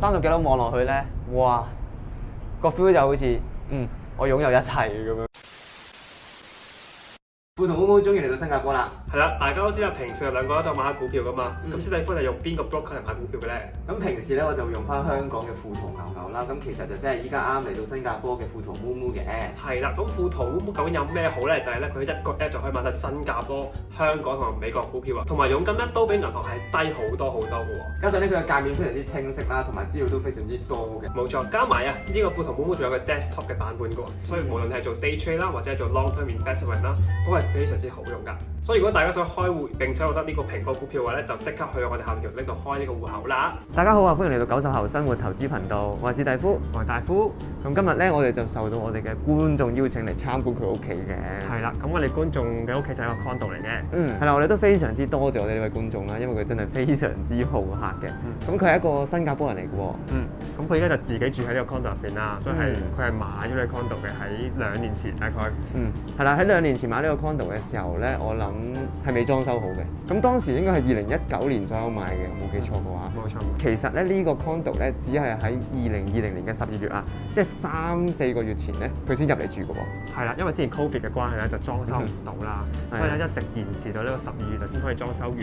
30幾樓望落去咧，哇，個 feel 就好似我擁有一切咁樣。富同 Momo 終於嚟到新加坡啦。係啦，大家都知啦，平時兩個都有買下股票噶嘛。咁史蒂夫係用邊個 broker 嚟買股票嘅咧？咁平時咧我就會用翻香港嘅富途牛牛啦。咁其實就真係依家啱嚟到新加坡嘅富途 Momo 嘅。係啦，咁富途 Momo 究竟有咩好咧？就係咧佢一個 app 就可以買晒新加坡、香港同埋美國股票啊，同埋佣金咧都比銀行係低好多好多嘅喎。加上呢佢嘅界面非常之清晰啦，同埋資料都非常之多嘅。冇錯，加埋啊呢個富途 Momo 仲有個 desktop 嘅版本嘅喎，所以無論係做 day trade 啦，或者係做 long term investment 啦，都係非常之好用㗎。所以如果大家想開戶並且獲得呢個蘋果股票嘅話咧，就即刻去我哋下條呢度開呢個戶口啦。大家好啊，歡迎嚟到90後生活投資頻道，我係史蒂夫，我係大夫。咁今日咧我哋就受到我哋嘅觀眾邀請嚟參觀佢屋企嘅。係啦，咁我哋觀眾嘅屋企就係一個 condo 嚟嘅。係啦，我哋都非常之多謝我哋呢位觀眾啦，因為佢真係非常之好客嘅。咁佢係一個新加坡人嚟嘅喎。咁佢而家就自己住喺呢個 condo 入邊啦，所以佢係買咗呢個 condo 嘅，喺2年前大概。係啦，喺2年前買呢個 condo 嘅時候咧，我諗係未裝修好嘅。咁當時應該係2019年左右買嘅，冇記錯嘅話。冇錯。其實咧呢個 condo 咧只係喺2020年嘅12月啊，即係3-4個月前咧佢先入嚟住嘅喎。係啦，因為之前 Covid 嘅關係咧就裝修唔到啦，所以咧一直延遲到呢個12月就先可以裝修完，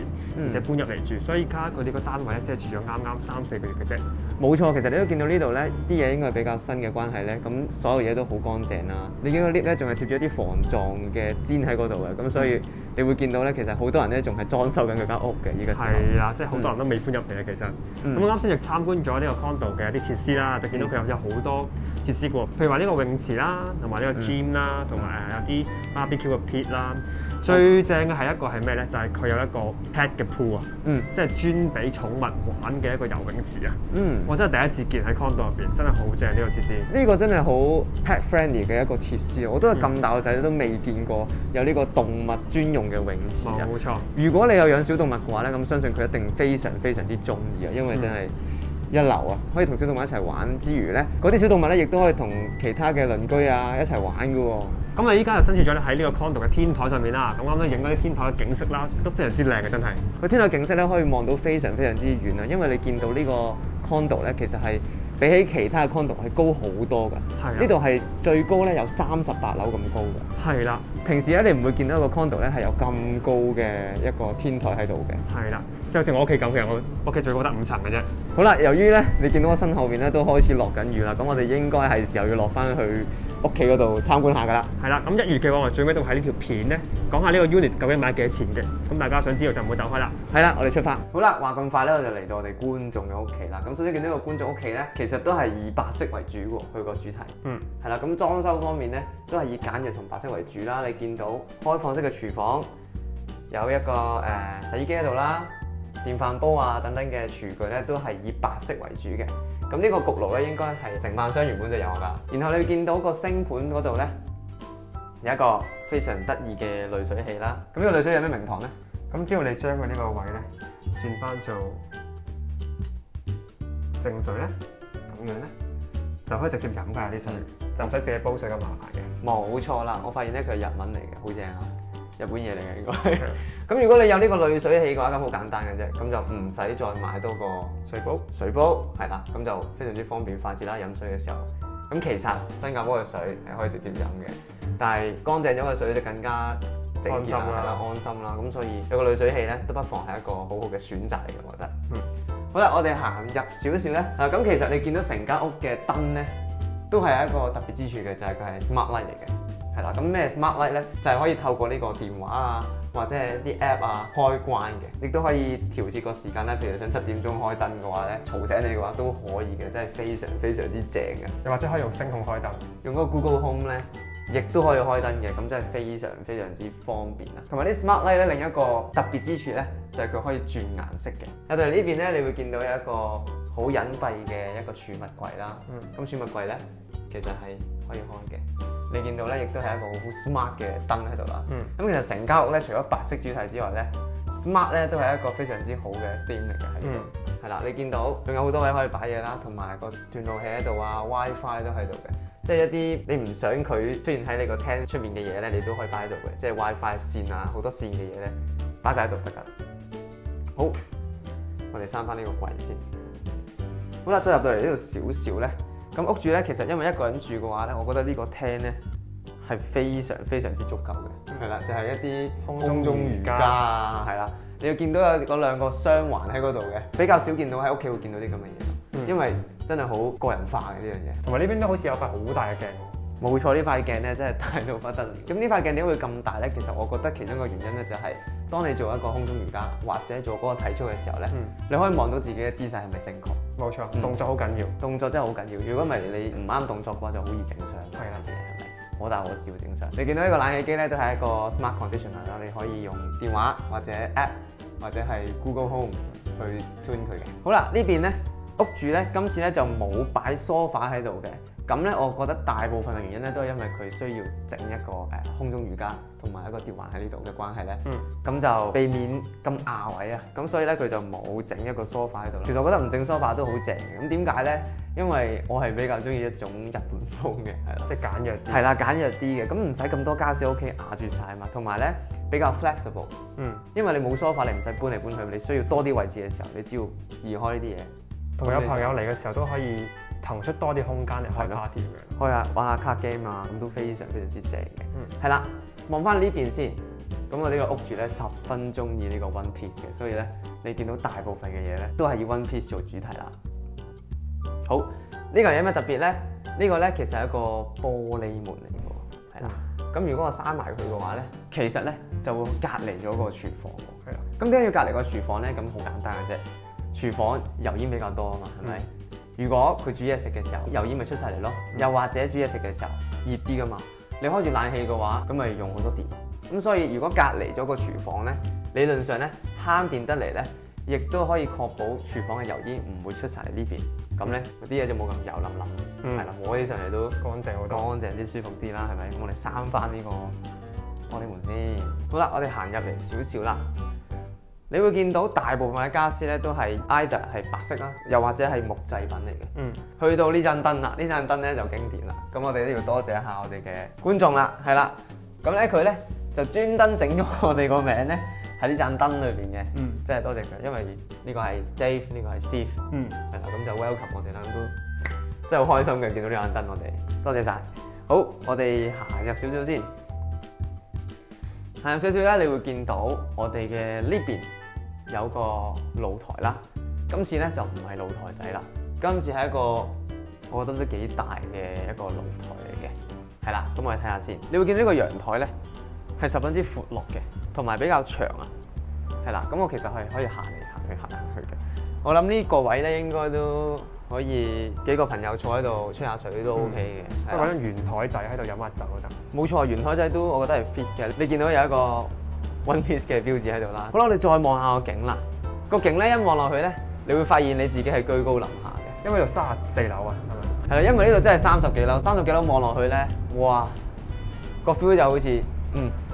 而且搬入嚟住。所以而家佢呢個單位咧即係住咗啱3-4個月嘅啫。冇錯，其實你都見到呢度咧啲嘢應該係比較新嘅關係咧，咁所有嘢都好乾淨啦。你見到 lift 咧仲係貼咗一啲防撞嘅氈喺嗰度嘅，咁所以你會見到咧其實好多人咧仲係裝修緊佢間屋嘅依個時候。係啦，即係好多人都未搬入嚟嘅其實。咁啱先亦參觀咗呢個 condo 嘅一啲設施啦，就見到佢有好多設施嘅喎，譬如話呢個泳池啦，同埋呢個 gym 啦，同埋有啲 barbecue 嘅 pit 啦。最正嘅係一個係咩咧？就係佢有一個 pet 嘅 pool 啊，即係專俾寵物玩嘅一個游泳池啊。我真係第一次見喺 condo 入邊，真係好正呢個設施。呢個真係好 pet friendly 嘅一個設施啊！我都係咁大個仔都未見過有呢個動物專用嘅泳池啊。冇錯。如果你有養小動物嘅話咧，咁相信佢一定非常非常之中意啊，因為真係一流啊！可以同小動物一齊玩之餘咧，嗰啲小動物咧亦都可以同其他嘅鄰居啊一齊玩㗎喎。咁你依家就身處咗咧喺呢個 condo 嘅天台上面啦，咁啱咧影嗰啲天台嘅景色啦，都非常之靚嘅，真係。個天台景色咧可以望到非常非常之遠啊，因為你見到呢個 condo 咧，其實係比起其他嘅 condo 係高好多㗎。係。呢度係最高咧有38樓咁高㗎。係啦。平時咧你唔會見到一個 condo 咧係有咁高嘅一個天台喺度嘅。係啦。即係好似我屋企咁，其實我屋企最高得5層嘅啫。好啦，由於咧你見到我身後面咧都開始落緊雨啦，咁我哋應該係時候要落翻去屋企嗰度參觀下㗎啦。係啦，咁1月嘅話，我最尾都喺呢條片咧講下呢個 unit 究竟買幾多錢嘅。咁大家想知道就唔好走開啦。係啦，我哋出發。好啦，話咁快咧，我就嚟到我哋觀眾嘅屋企啦。咁首先見到個觀眾屋企咧，其實都係以白色為主喎，佢個主題。係啦，咁裝修方面咧都係以簡約同白色為主啦。你見到開放式嘅廚房，有一個洗衣機喺度啦。電飯煲啊等等嘅廚具咧都係以白色為主嘅，咁呢個焗爐咧應該係承辦商原本就有㗎。然後你會見到個星盤嗰度咧有一個非常得意嘅濾水器啦。咁呢個濾水有咩名堂咧？咁只要你將佢呢個位咧轉翻做淨水咧，咁樣咧就可以直接飲㗎啲水，就唔使自己煲水咁麻煩嘅。冇錯啦，我發現咧佢係日文嚟嘅，好正啊！日本嘢嚟嘅應該。咁如果你有呢個濾水器嘅話，咁好簡單嘅啫，咁就唔使再買多個水煲，係啦，咁就非常之方便快捷啦。飲水嘅時候，咁其實新加坡嘅水係可以直接飲嘅，但係乾淨咗嘅水就更加整潔啦，係啦，安心啦。咁所以有個濾水器咧，都不妨係一個好好嘅選擇嚟嘅，我覺得。好啦，我哋行入少少咧，咁其實你見到成間屋嘅燈咧，都係一個特別之處嘅，就係佢係 smart light 嚟嘅。係啦，咁咩 smart light 咧？就係可以透過呢個電話啊，或者係啲 app 啊開關嘅，亦都可以調節個時間咧。譬如想7點鐘開燈嘅話咧，嘈醒你嘅話都可以嘅，真係非常非常之正嘅。又或者可以用聲控開燈，用嗰個 Google Home 咧，亦都可以開燈嘅，咁真係非常非常之方便啦。同埋啲 smart light 咧，另一個特別之處咧，就係佢可以轉顏色嘅。喺度呢邊咧，你會見到有一個好隱蔽嘅一個儲物櫃啦。咁儲物櫃咧，其實係可以開嘅。你見到咧，亦都係一個好 smart 嘅燈喺度啦。咁其實成間屋咧，除咗白色主題之外咧，smart 咧都係一個非常之好嘅 theme 嚟嘅喺度。係啦，你見到仲有好多位可以擺嘢啦，同埋個斷路器喺度啊 ，WiFi 都喺度嘅。即係一啲你唔想佢出現喺你個廳出面嘅嘢咧，你都可以擺喺度嘅。即係 WiFi 線啊，好多線嘅嘢咧，擺晒喺度得㗎。好，我哋閂翻呢個櫃先。好啦，再入到嚟呢度少少咧，咁屋主咧其實因為一個人住嘅話咧，我覺得呢個廳咧係非常非常之足夠嘅，係啦，就係一啲空中瑜伽啊，係啦，你要見到有嗰兩個雙環喺嗰度嘅，比較少見到喺屋企會見到啲咁嘅嘢，因為真係好個人化嘅呢樣嘢。同埋呢邊都好似有塊好大嘅鏡。冇錯，呢塊鏡咧真係大到不得了。咁呢塊鏡點解會咁大咧？其實我覺得其中一個原因咧就係，當你做一個空中瑜伽或者做嗰個體操嘅時候咧，你可以望到自己嘅姿勢係咪正確。冇錯，動作好緊要。動作真係好緊要。如果唔係你唔啱動作嘅話，就好易整傷。係啦，啲嘢係咪？可大可小整傷。你見到呢個冷氣機咧，都係一個 smart conditioner 啦，你可以用電話或者 app 或者係 Google Home 去 tune 佢嘅。好啦，呢邊咧屋主咧今次咧就冇擺 sofa 喺度嘅。咁咧，我覺得大部分嘅原因咧，都係因為佢需要整一個空中瑜伽同埋一個吊環喺呢度嘅關係咧。咁就避免咁壓位啊。咁所以咧，佢就冇整一個 sofa 喺度啦。其實我覺得唔整 sofa 都好正嘅。咁點解咧？因為我係比較中意一種日本風嘅，係啦，即係簡約啲。係啦，簡約啲嘅。咁唔使咁多家私喺屋企壓住晒啊嘛。同埋咧比較 flexible。因為你冇 sofa，你唔使搬嚟搬去，你需要多啲位置嘅時候，你只要移開呢啲嘢。同埋有朋友嚟嘅時候都可以騰出多啲空間嚟開 party 嘅，開下玩下卡 game 啊，咁都非常非常之正嘅。係啦，望翻呢邊先，咁我呢個屋主咧十分中意呢個 one piece 嘅，所以咧你見到大部分嘅嘢咧都係以 one piece 做主題啦。好，呢個有咩特別咧？呢個咧其實係一個玻璃門嚟嘅，係啦。咁如果我閂埋佢嘅話咧，其實咧就會隔離咗個廚房喎。係啦。咁點解要隔離個廚房咧？咁好簡單嘅啫。廚房油煙比較多啊嘛，係咪？如果佢煮嘢食嘅時候，油煙咪出晒嚟咯。又或者煮嘢食嘅時候熱啲噶嘛，你開住冷氣嘅話，咁咪用好多電。咁所以如果隔離咗個廚房咧，理論上咧慳電得嚟咧，亦都可以確保廚房嘅油煙唔會出晒嚟呢邊。咁咧嗰啲嘢就冇咁油淋淋，係啦，摸起上嚟都乾淨好多，乾淨啲舒服啲啦，係咪？咁我哋閂翻呢個玻璃門先。好啦，我哋行入嚟少少啦。你會見到大部分嘅家私咧都係 either 係白色啦，又或者係木製品嚟嘅。去到呢盞燈啦，呢盞燈咧就經典啦。咁我哋都要多謝一下我哋嘅觀眾啦，係啦。咁咧佢咧就專登整咗我哋個名咧喺呢盞燈裏邊嘅，真係多謝佢，因為呢個係 Dave， 呢個係 Steve，係啦，咁就 welcome 我哋啦，咁都真係好開心嘅見到呢盞燈，我哋多謝晒。好，我哋行入少少先，行入少少咧，你會見到我哋嘅呢邊有個露台啦。今次咧就唔係露台仔啦，今次係一個我覺得都幾大嘅一個露台嚟嘅，係啦。咁我哋睇下先，你會見到呢個陽台咧係十分之闊落嘅，同埋比較長啊，係啦。咁我其實係可以行嚟行去行嚟行去嘅。我諗呢個位咧應該都可以幾個朋友坐喺度吹下水都 OK 嘅。揾張圓台仔喺度飲下酒都得。冇錯，圓台仔都我覺得係 fit 嘅。你見到有一個 One Piece 嘅標誌喺度啦。好啦，我哋再望下個景啦。個景咧一望落去咧，你會發現你自己係居高臨下嘅。因為度34樓啊，係咪？係啦，因為呢度真係30幾樓，30幾樓望落去咧，哇，個 feel 就好似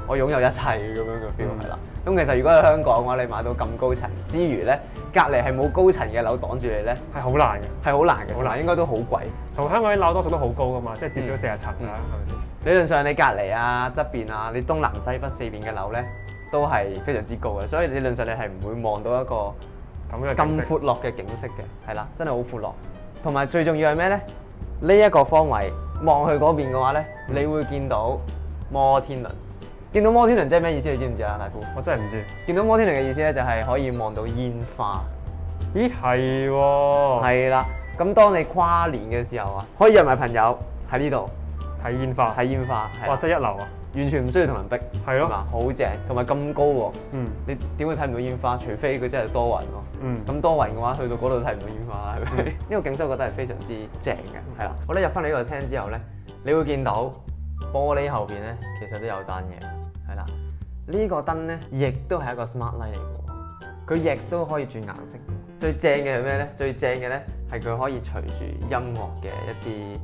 我擁有一切咁樣嘅 feel 係啦。咁其實如果喺香港嘅話，你買到咁高層之餘咧，隔離係冇高層嘅樓擋住你咧，係好難嘅，係好難嘅，好難，應該都好貴。同香港啲樓多數都好高噶嘛，即係至少40層啦，係咪先？理論上你隔離啊、側邊啊、你東南西北四邊嘅樓咧，都係非常之高嘅，所以理論上你係唔會望到一個咁闊落嘅景色嘅，係啦，真係好闊落。同埋最重要係咩咧？呢一個方位望去嗰邊嘅話咧，你會見到摩天輪。見到摩天輪即係咩意思？你知唔知啊，大夫？我真係唔知。見到摩天輪嘅意思咧，就係可以望到煙花。咦，係喎。係啦，咁當你跨年嘅時候啊，可以約埋朋友喺呢度睇煙花。睇煙花，哇！真係一流啊！完全唔需要同人逼，係咯，好正，同埋咁高喎。你點會睇唔到煙花？除非佢真係多雲喎。咁多雲嘅話，去到嗰度睇唔到煙花，係咪？呢個景色我覺得係非常之正嘅，係啦。我咧入翻嚟呢個廳之後咧，你會見到玻璃後邊咧，其實都有燈嘅，係啦。呢個燈咧，亦都係一個 smart light 嚟嘅，佢亦都可以轉顏色。最正嘅係咩咧？最正嘅咧係佢可以隨住音樂嘅一啲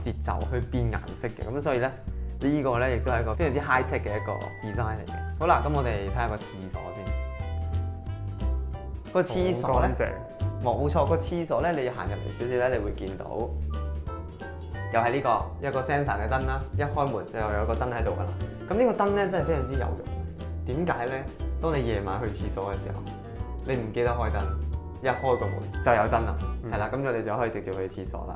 節奏去變顏色嘅。咁所以咧。呢個咧亦都係一個非常之 high tech 嘅一個 design 嚟嘅。好啦，咁我哋睇下個廁所先。個廁所咧，冇錯，個廁所咧，你行入嚟少少咧，你會見到又係呢個一個 sensor 嘅燈啦。一開門就有個燈喺度㗎啦。咁呢個燈咧真係非常之有用。點解咧？當你夜晚去廁所嘅時候，你唔記得開燈，一開個門就有燈啦，係啦，咁我哋就可以直接去廁所啦。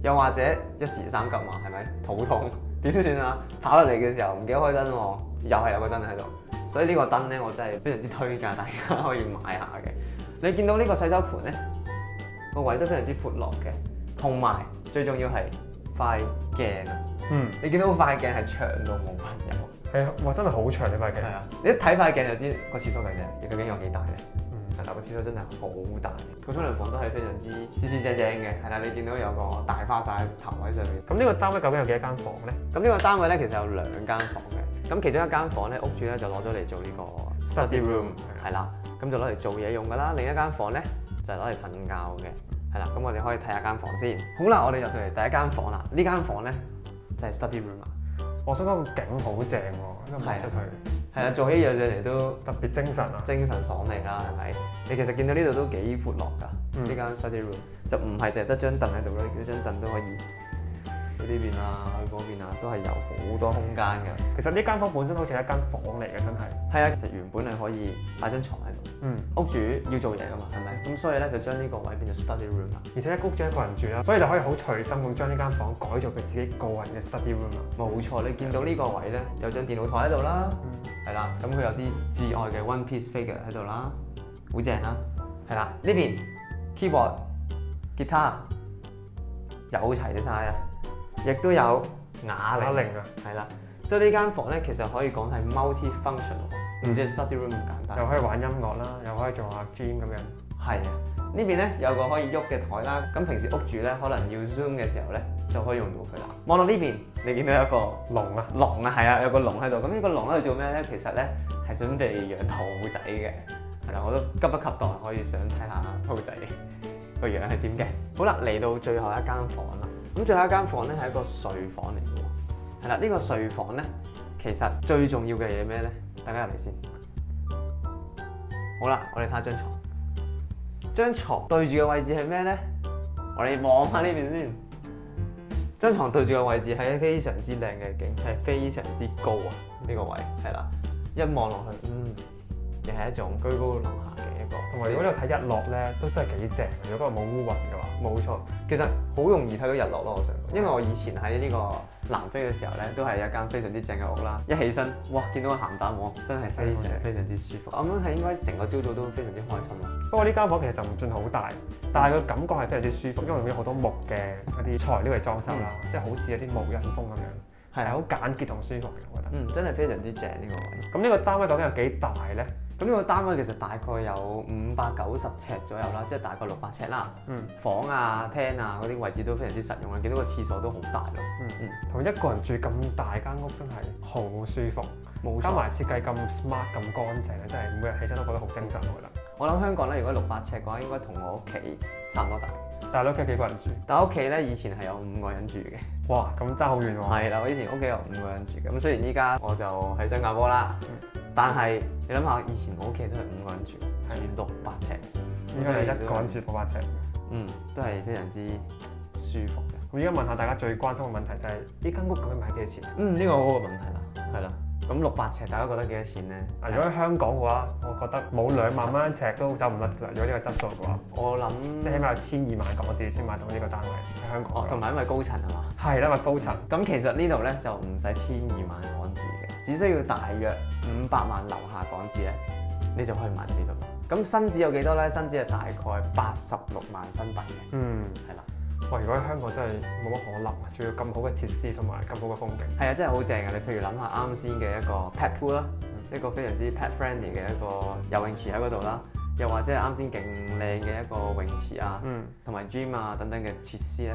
又或者一時三急嘛，係咪肚痛點算啊？跑入嚟嘅時候唔記得開燈喎，又係有個燈喺度。所以呢個燈咧，我真係非常之推介大家可以買下嘅。你見到呢個洗手盤咧，個位都非常之闊落嘅，同埋最重要係塊鏡啊！你見到塊鏡係長到冇朋友。係啊，哇！真係好長呢塊鏡。係啊，你一睇塊鏡就知個廁所究竟有幾大嘅。係啦，個廁所真係好大。個沖涼房都係非常之四四正正嘅。係啦，你見到有個大花灑喺頭位上面。咁呢個單位究竟有幾多間房咧？咁呢個單位咧其實有2間房嘅。咁其中一間房咧，屋主咧就攞咗嚟做呢個 study room， 係啦，咁就攞嚟做嘢用㗎啦。另一間房咧就係攞嚟瞓覺嘅，係啦。咁我哋可以睇下間房先。好啦，我哋入到嚟第一間房啦。呢間房咧就係 study room 啊。我想講個景好正喎，因為望出去。係啊，做起嘢上嚟都特別精神啊，精神爽利啦，係咪？你其實見到呢度都幾闊落㗎，呢間 study room 就唔係淨係得張凳喺度咯，你張凳都可以。去呢邊啊，去嗰邊啊，都係有好多空間嘅。其實呢間房本身好似係一間房嚟嘅，真係。係啊，其實原本係可以擺張床喺度。屋主要做嘢㗎嘛，係咪？咁所以咧就將呢個位變咗 study room 啦。而且屋主一個人住啦，所以就可以好隨心咁將呢間房改做佢自己個人嘅 study room 啦。冇錯，你見到呢個位咧有張電腦台喺度啦，係啦，咁佢有啲至愛嘅 One Piece figure 喺度啦，好正啦。係啦，呢邊 keyboard、吉他有齊晒啊！亦都有啞鈴啊，係啦，所以呢間房咧其實可以講係 multi-functional，唔止係 study room 咁簡單，又可以玩音樂啦，又可以做下 gym 咁樣。係啊，呢邊咧有個可以喐嘅台啦，咁平時屋主咧可能要 zoom 嘅時候咧就可以用到佢啦。望到呢邊，你見到有一個籠啊，係啊，有個籠喺度。咁呢個籠喺度做咩咧？其實咧係準備養兔仔嘅，係啦，我都急不及待可以想睇下兔仔個樣係點嘅。好啦，嚟到最後一間房啦。咁最後一間房咧係一個睡房嚟嘅喎，係啦，呢個睡房咧其實最重要嘅嘢咩咧？大家入嚟先。好啦，我哋睇下張床。張床對住嘅位置係咩咧？我哋望下呢邊先。張床對住嘅位置係非常之靚嘅景，係非常之高啊！呢個位係啦，一望落去，又係一種居高臨下嘅一個。同埋如果你睇日落咧，都真係幾正。如果嗰度冇烏雲嘅話，冇錯，其實好容易睇到日落咯。我想講，因為我以前喺呢個南非嘅時候咧，都係一間非常之正嘅屋啦。一起身，哇，見到個鹹蛋黃，真係非常之舒服。我諗係應該成個朝早都非常之開心咯。不過呢間房其實就唔算好大，但係個感覺係非常之舒服，因為用咗好多木嘅一啲材料嚟裝修啦，即係好似一啲無人風咁樣，係好簡潔同舒服嘅，我覺得。真係非常之正呢個位。咁呢個單位究竟有幾大咧？咁呢個單位其實大概有590尺左右啦，即係大概600尺啦。房啊、廳啊嗰啲位置都非常之實用啊，見到個廁所都好大咯。同一個人住咁大間屋真係好舒服，加埋設計咁 smart 咁乾淨咧，真係每日起身都覺得好精神，我覺得。我諗香港咧，如果600尺嘅話，應該同我屋企差唔多大。但係你屋企幾個人住？但係屋企咧以前係有5個人住嘅。哇，咁爭好遠喎。係啦，我以前屋企有5個人住嘅。咁雖然依家我就喺新加坡啦，但係你諗下，以前我屋企都係5個人住，係600尺。依家係一個人住600尺。都係非常之舒服嘅。咁而家問下大家最關心嘅問題就係呢間屋究竟買幾多錢？呢個好好嘅問題啦，係啦。咁600尺大家覺得幾多錢咧？如果喺香港嘅話，我覺得冇2萬蚊一尺都走唔甩㗎。如果呢個質素嘅話，我諗即係起碼有1,200萬港紙先買到呢個單位喺香港。同埋因為高層係嘛？係啦，因為高層。咁其實呢度咧就唔使1,200萬港紙嘅，只需要大約500萬樓下港紙咧，你就可以買到呢度。咁新紙有幾多咧？新紙係大概86萬新幣嘅。係啦。哇！如果喺香港真係冇乜可能啊，仲要咁好嘅設施同埋咁好嘅風景。係啊，真係好正嘅。你譬如諗下啱先嘅一個 pet pool 啦，一個非常之 pet friendly 嘅一個游泳池喺嗰度啦，又或者係啱先勁靚嘅一個泳池啊，同埋 gym 啊等等嘅設施咧，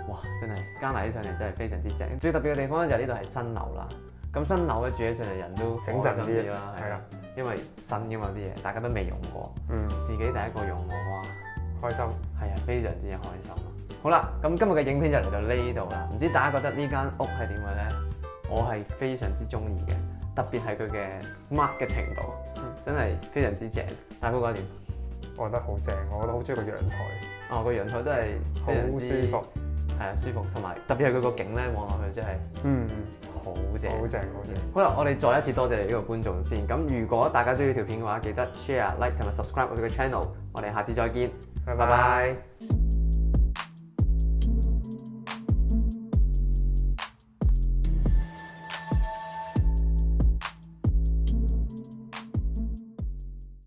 哇！真係加埋起上嚟真係非常之正。最特別嘅地方咧就係呢度係新樓啦。咁新樓咧住起上嚟人都醒神啲啦，係啦，因為新㗎嘛啲嘢，大家都未用過，自己第一個用喎，哇！開心。係啊，非常之開心。好啦，咁今日嘅影片就嚟到呢度啦。唔知大家覺得呢間屋係點嘅咧？我係非常之中意嘅，特別係佢嘅 smart 嘅程度，真係非常之正。大哥覺得點？我覺得好正，我覺得好中意個陽台。個陽台都係非常之舒服，係啊，舒服，同埋特別係佢個景咧，望落去真係好正，好正，好正。好啦，我哋再一次多謝你呢個觀眾先。咁如果大家中意條片嘅話，記得 share、like 同埋 subscribe 我哋嘅 channel。我哋下次再見，拜拜拜。